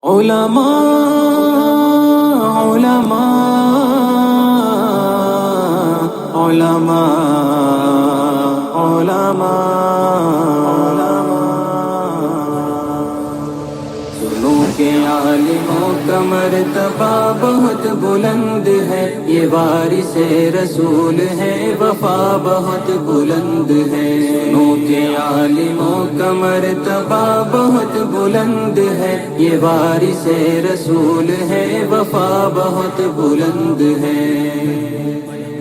علماء علماء علماء علماء سنو کے عالموں کا مرتبہ بہت بلند ہے، یہ وارث رسول ہے، وفا بہت بلند ہے۔ سنو کے عالموں کا مرتبہ بہت بلند ہے، یہ وارث رسول ہے، وفا بہت بلند ہے۔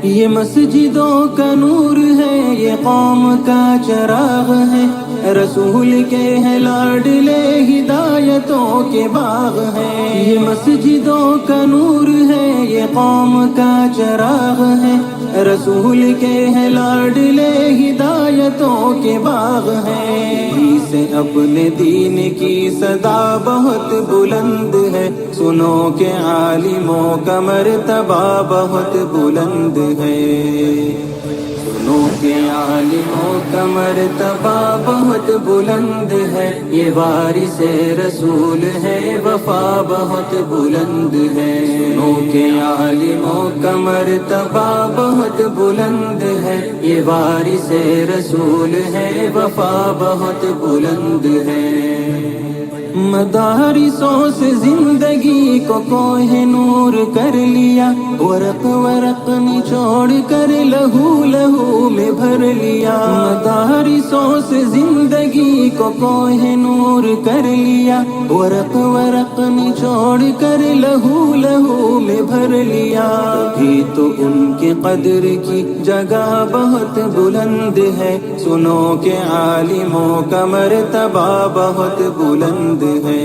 یہ مسجدوں کا نور ہے، یہ قوم کا چراغ ہے، رسول کے ہے لاڈلے ہدایتوں کے باغ ہے۔ یہ مسجدوں کا نور ہے، یہ قوم کا چراغ ہے، رسول کے ہے لاڈلے ہدایتوں کے باغ ہے۔ سے اپنے دین کی صدا بہت بلند ہے، سنو کہ عالموں کا مرتبہ بہت بلند ہے۔ سنو کہ عالموں کا مرتبہ بہت بلند ہے، یہ وارث رسول ہے، وفا بہت بلند ہے۔ سنو کہ عالموں کا مرتبہ بہت بلند ہے، یہ وارث رسول ہے، وفا بہت بلند ہے۔ مدارسوں سے زندگی کو کوہ نور کر لیا، ورق ورق نچوڑ کر لہو لہو میں بھر لیا۔ مدارسوں سے زندگی کو کوہ نور کر لیا، ورق ورق نچوڑ کر لہو لہو میں بھر لیا۔ بھی تو ان کی قدر کی جگہ بہت بلند ہے، سنو کہ عالموں کا مرتبہ بہت بلند ہے۔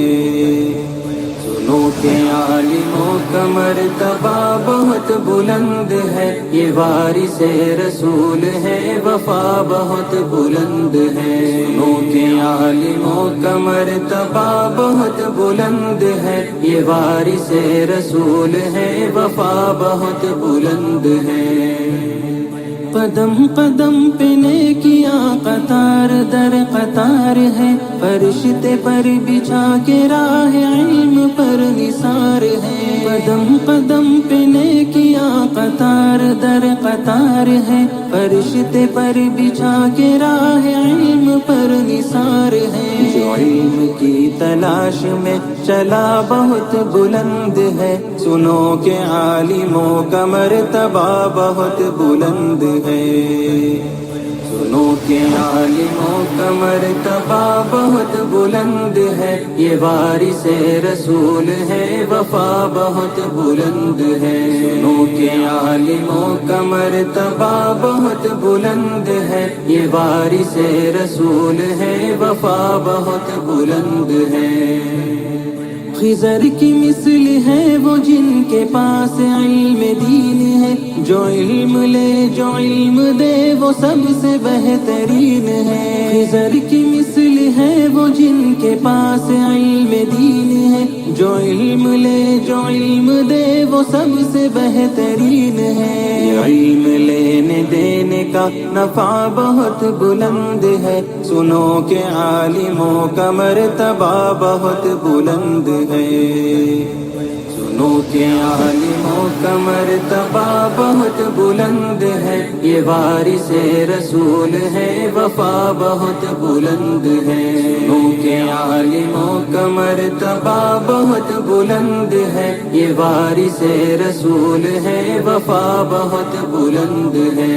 سنو کہ عالموں کا مرتبہ بہت بلند ہے، یہ وارث رسول ہے، وفا بہت بلند ہے۔ سنو کہ عالموں کا مرتبہ بہت بلند ہے، یہ وارث رسول ہے، وفا بہت بلند ہے۔ قدم قدم پہ نیکیاں قطار در قطار ہے، فرشتے پر بچھا کے راہ علم پر نثار ہے۔ قدم قدم پہ نیکیاں قطار در قطار ہے، فرشتے پر بچھا کے راہ علم پر نثار ہے۔ جو علم کی تلاش میں چلا بہت بلند ہے، سنو کہ عالموں کا مرتبہ بہت بلند ہے۔ سنو کہ عالموں کا مرتبہ بہت بلند ہے، یہ وارث رسول ہے، وفا بہت بلند ہے۔ سنو کہ عالموں کا مرتبہ بہت بلند ہے، یہ وارث رسول ہے، وفا بہت بلند ہے۔ خضر کی مثل ہے وہ جن کے پاس علم دین ہے، جو علم لے جو علم دے وہ سب سے بہترین ہے۔ خضر کی مثل ہے وہ جن کے پاس علم دین ہے، جو علم لے جو علم دے وہ سب سے بہترین ہے۔ علم لینے دینے کا نفع بہت بلند ہے، سنو کہ عالموں کا مرتبہ بہت بلند ہے۔ سنو کہ عالموں کا مرتبہ بہت بلند ہے، یہ وارث رسول ہے، وفا بہت بلند ہے۔ سنو کہ عالموں کا مرتبہ بہت بلند ہے، یہ وارث رسول ہے، وفا بہت بلند ہے۔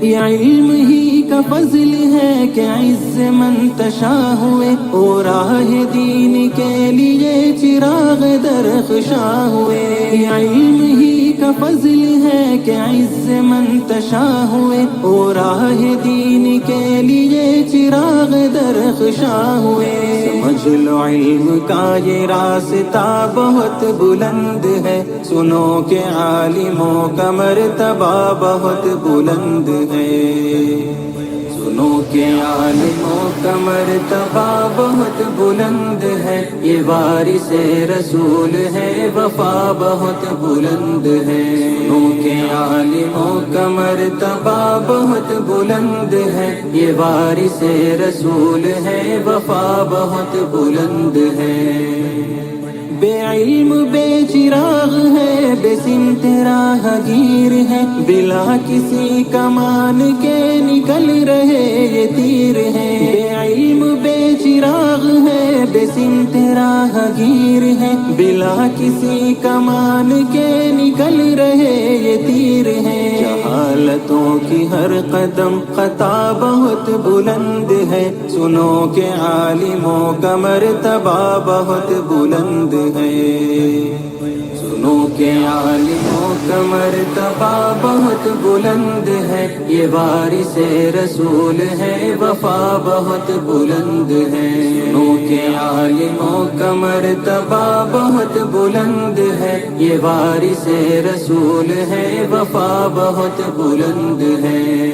یہ علم ہی کا فضل ہے کہ عز منتشا ہوئے، اور راہ دین کے لیے چراغ درخشاں ہوئے۔ یہ علم ہی کا فضل ہے کہ عز منتشا ہوئے، اور راہ دین کے لیے چراغ درخشاں ہوئے۔ سمجھ لو علم کا یہ راستہ بہت بلند ہے، سنو کہ عالموں کا مرتبہ بہت بلند ہے۔ سنو کہ عالموں کا مرتبہ بہت بلند ہے، یہ وارث رسول ہے، وفا بہت بلند ہے۔ سنو کہ عالموں کا مرتبہ بہت بلند ہے، یہ وارث رسول ہے، وفا بہت بلند ہے۔ بے علم بے چراغ ہے، بے سمت راہ گیر ہے، بلا کسی کمان کے نکل رہے یہ تیر ہے۔ بے علم بے چراغ ہے، بے سمت راہ گیر ہے، بلا کسی کمان کے نکل رہے یہ تیر ہے۔ جہالتوں کی ہر قدم خطا بہت بلند ہے، سنو کہ عالموں کا مرتبہ بہت بلند ہے۔ سنو کہ عالموں کا مرتبہ بہت بلند ہے، یہ وارث رسول ہے، وفا بہت بلند ہے۔ سنو کہ عالموں کا مرتبہ بہت بلند ہے، یہ وارث رسول ہے، وفا بہت بلند ہے۔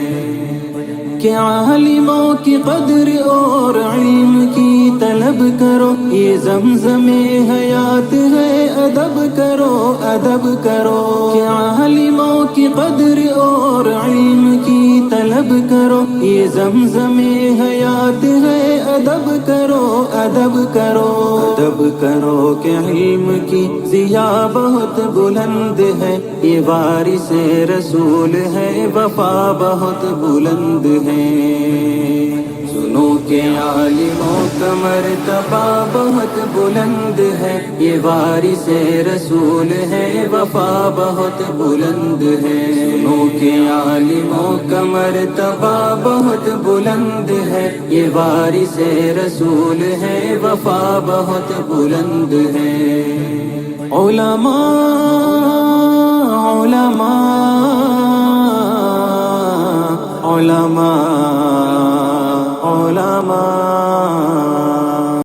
کہ عالموں کی قدر اور علم کی طلب کرو، یہ زمزم حیات ہے، ادب کرو ادب کرو۔ کہ عالموں کی قدر اور علم کی طلب کرو، یہ زمزم حیات ہے، ادب کرو ادب کرو۔ ادب کرو کہ علم کی ضیا بہت بلند ہے، یہ وارث رسول ہے، وفا بہت بلند ہے۔ سنو کہ عالموں کا مرتبہ بہت بلند ہے، یہ وارث رسول ہے، وفا بہت بلند ہے۔ سنو کہ عالموں کا مرتبہ بہت بلند ہے، یہ وارث رسول ہے، وفا بہت بلند ہے۔ علماء علماء علماء علماء